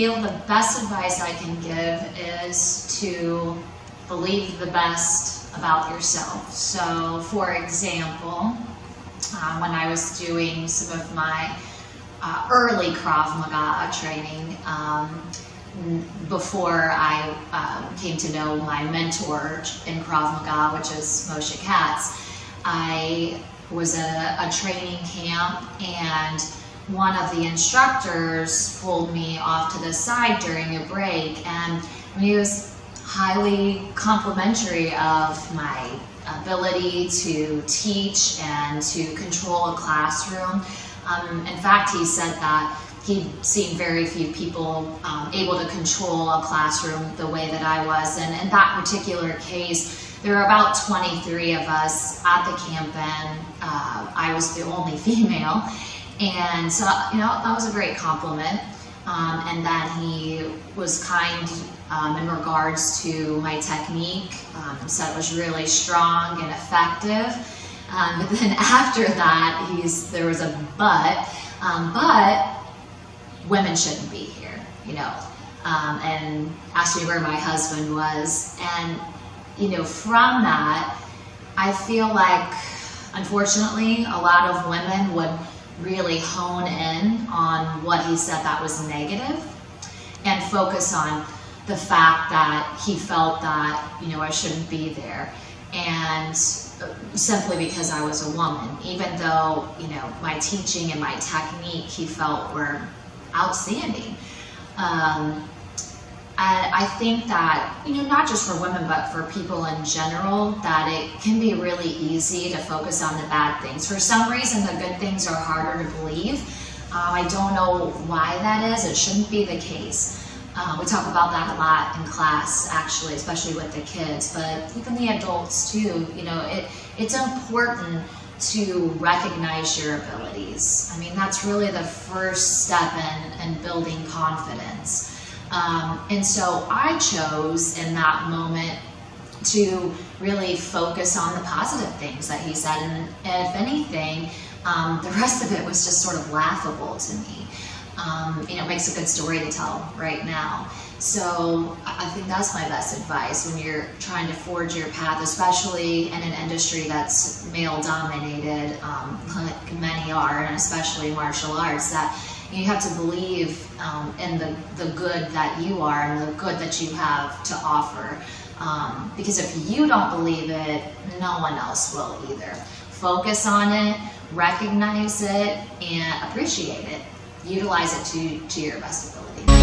feel the best advice I can give is to believe the best about yourself. So, for example, when I was doing some of my early Krav Maga training, before I came to know my mentor in Krav Maga, which is Moshe Katz, I was at a training camp, and one of the instructors pulled me off to the side during a break, and he was highly complimentary of my ability to teach and to control a classroom. In fact, he said that he'd seen very few people able to control a classroom the way that I was, and in that particular case, there were about 23 of us at the camp, and I was the only female, and so, you know, that was a great compliment. And then he was kind in regards to my technique, said it was really strong and effective. But then after that, there was a but women shouldn't be here, you know, and asked me where my husband was. And, you know, from that, I feel like, unfortunately, a lot of women would really hone in on what he said that was negative and focus on the fact that he felt that, you know, I shouldn't be there, and simply because I was a woman, even though, you know, my teaching and my technique he felt were outstanding. I think that, you know, not just for women, but for people in general, that it can be really easy to focus on the bad things. For some reason, the good things are harder to believe. I don't know why that is. It shouldn't be the case. We talk about that a lot in class, actually, especially with the kids, but even the adults too. You know, it's important to recognize your abilities. I mean, that's really the first step in building confidence. And so I chose in that moment to really focus on the positive things that he said, and if anything, the rest of it was just sort of laughable to me. You know, it makes a good story to tell right now. So I think that's my best advice when you're trying to forge your path, especially in an industry that's male dominated, like many are, and especially martial arts, that you have to believe in the good that you are and the good that you have to offer. Because if you don't believe it, no one else will either. Focus on it, recognize it, and appreciate it. Utilize it to your best ability.